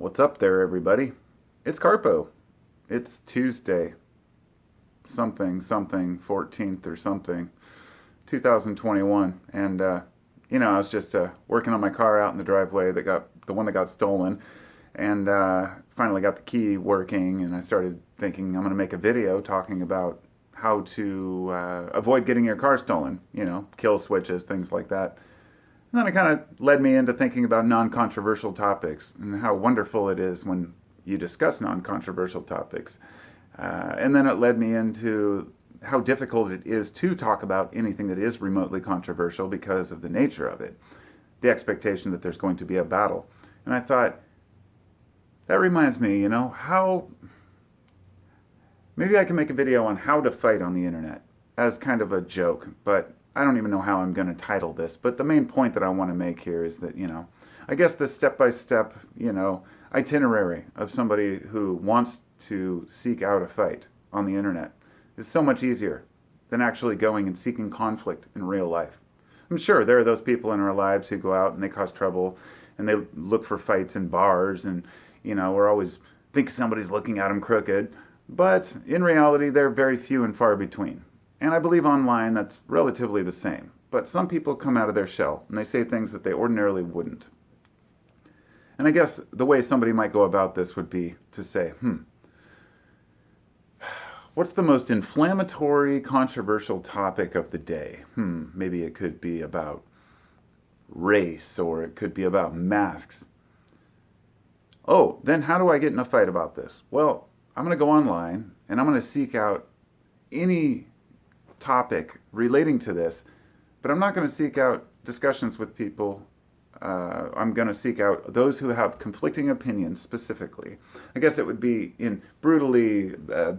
What's up there, everybody? It's Carpo. It's Tuesday, something, 14th or something, 2021. And, I was just working on my car out in the driveway the one that got stolen. And finally got the key working. And I started thinking I'm going to make a video talking about how to avoid getting your car stolen, kill switches, things like that. And then it kind of led me into thinking about non-controversial topics and how wonderful it is when you discuss non-controversial topics. And then it led me into how difficult it is to talk about anything that is remotely controversial because of the nature of it, the expectation that there's going to be a battle. And I thought, that reminds me, how maybe I can make a video on how to fight on the internet as kind of a joke, but I don't even know how I'm going to title this. But the main point that I want to make here is that, I guess the step-by-step, itinerary of somebody who wants to seek out a fight on the internet is so much easier than actually going and seeking conflict in real life. I'm sure there are those people in our lives who go out and they cause trouble and they look for fights in bars and, we're always think somebody's looking at them crooked. But in reality, they're very few and far between. And I believe online that's relatively the same. But some people come out of their shell and they say things that they ordinarily wouldn't. And I guess the way somebody might go about this would be to say, what's the most inflammatory, controversial topic of the day? Maybe it could be about race or it could be about masks. Oh, then how do I get in a fight about this? Well, I'm going to go online and I'm going to seek out any topic relating to this, but I'm not going to seek out discussions with people. I'm going to seek out those who have conflicting opinions specifically. I guess it would be in brutally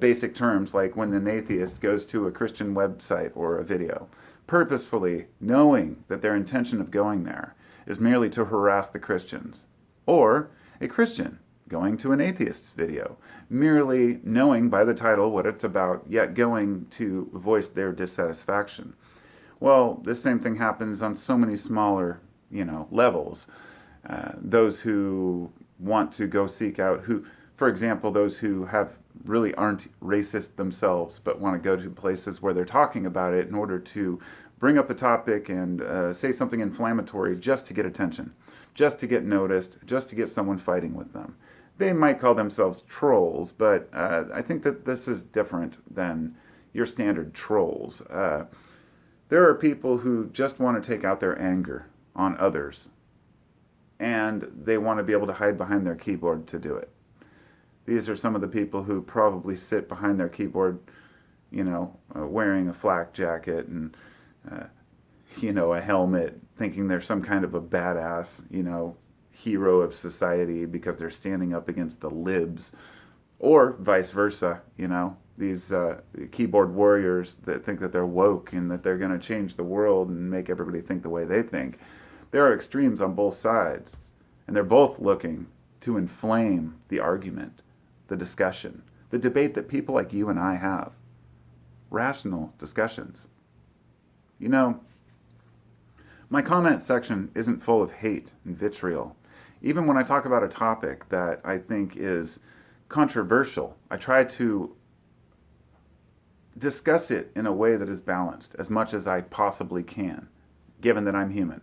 basic terms, like when an atheist goes to a Christian website or a video, purposefully knowing that their intention of going there is merely to harass the Christians, or a Christian going to an atheist's video, merely knowing by the title what it's about, yet going to voice their dissatisfaction. Well, this same thing happens on so many smaller, levels. Those who want to go seek out, for example, those who really aren't racist themselves, but want to go to places where they're talking about it in order to bring up the topic and say something inflammatory just to get attention, just to get noticed, just to get someone fighting with them. They might call themselves trolls, but I think that this is different than your standard trolls. There are people who just want to take out their anger on others, and they want to be able to hide behind their keyboard to do it. These are some of the people who probably sit behind their keyboard, wearing a flak jacket and, a helmet, thinking they're some kind of a badass, hero of society because they're standing up against the libs, or vice versa, these keyboard warriors that think that they're woke and that they're going to change the world and make everybody think the way they think. There are extremes on both sides, and they're both looking to inflame the argument, the discussion, the debate that people like you and I have. Rational discussions. My comment section isn't full of hate and vitriol. Even when I talk about a topic that I think is controversial, I try to discuss it in a way that is balanced as much as I possibly can, given that I'm human.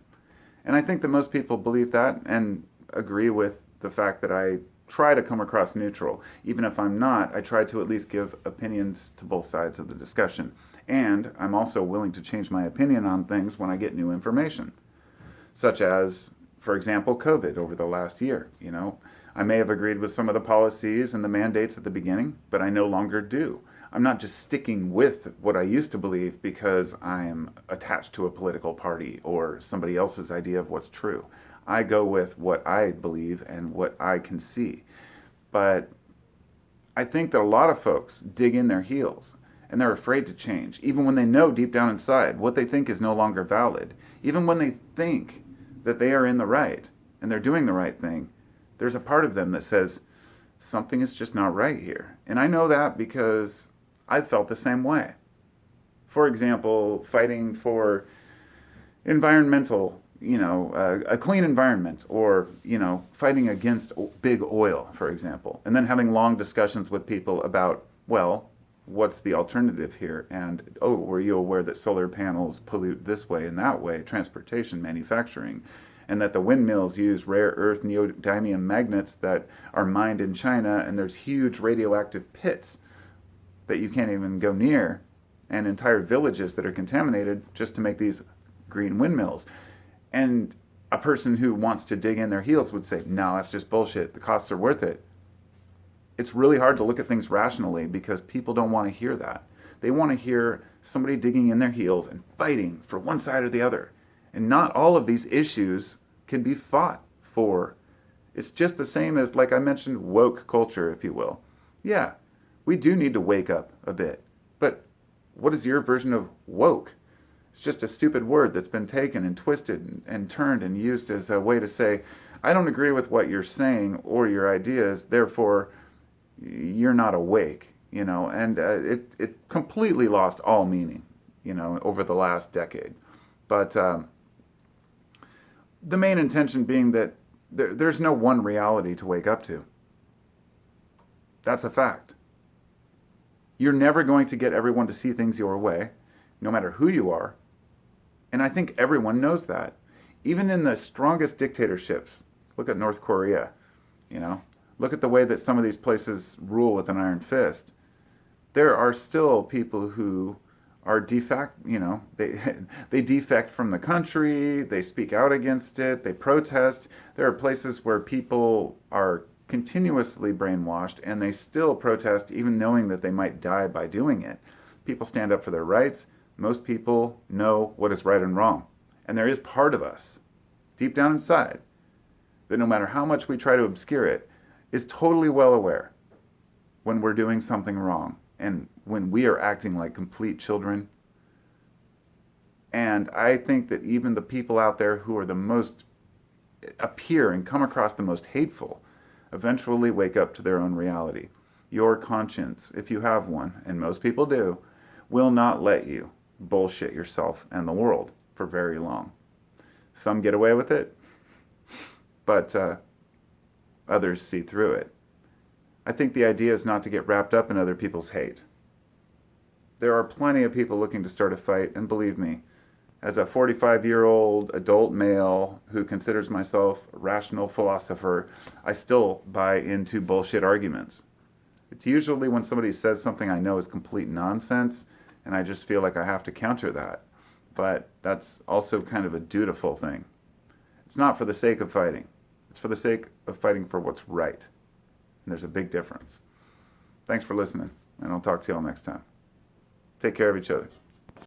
And I think that most people believe that and agree with the fact that I try to come across neutral. Even if I'm not, I try to at least give opinions to both sides of the discussion. And I'm also willing to change my opinion on things when I get new information, such as, for example, COVID over the last year. I may have agreed with some of the policies and the mandates at the beginning, but I no longer do. I'm not just sticking with what I used to believe because I'm attached to a political party or somebody else's idea of what's true. I go with what I believe and what I can see. But I think that a lot of folks dig in their heels and they're afraid to change, even when they know deep down inside what they think is no longer valid. Even when they think that they are in the right and they're doing the right thing, there's a part of them that says, something is just not right here. And I know that because I've felt the same way. For example, fighting for environmental a clean environment, or fighting against big oil, for example, and then having long discussions with people about, well, what's the alternative here? And, oh, were you aware that solar panels pollute this way and that way, transportation, manufacturing, and that the windmills use rare earth neodymium magnets that are mined in China, and there's huge radioactive pits that you can't even go near, and entire villages that are contaminated just to make these green windmills. And a person who wants to dig in their heels would say, no, that's just bullshit. The costs are worth it. It's really hard to look at things rationally because people don't want to hear that. They want to hear somebody digging in their heels and fighting for one side or the other. And not all of these issues can be fought for. It's just the same as, like I mentioned, woke culture, if you will. Yeah, we do need to wake up a bit. But what is your version of woke? It's just a stupid word that's been taken and twisted and turned and used as a way to say, I don't agree with what you're saying or your ideas, therefore you're not awake, and it completely lost all meaning, over the last decade. But the main intention being that there's no one reality to wake up to. That's a fact. You're never going to get everyone to see things your way, no matter who you are. And I think everyone knows that. Even in the strongest dictatorships, look at North Korea, look at the way that some of these places rule with an iron fist. There are still people who are they defect from the country, they speak out against it, they protest. There are places where people are continuously brainwashed and they still protest even knowing that they might die by doing it. People stand up for their rights. Most people know what is right and wrong. And there is part of us, deep down inside, that no matter how much we try to obscure it, is totally well aware when we're doing something wrong and when we are acting like complete children. And I think that even the people out there who are the most, appear and come across the most hateful, eventually wake up to their own reality. Your conscience, if you have one, and most people do, will not let you bullshit yourself and the world for very long. Some get away with it, but others see through it. I think the idea is not to get wrapped up in other people's hate. There are plenty of people looking to start a fight, and believe me, as a 45-year-old adult male who considers myself a rational philosopher, I still buy into bullshit arguments. It's usually when somebody says something I know is complete nonsense, and I just feel like I have to counter that. But that's also kind of a dutiful thing. It's not for the sake of fighting. It's for the sake of fighting for what's right. And there's a big difference. Thanks for listening, and I'll talk to y'all next time. Take care of each other.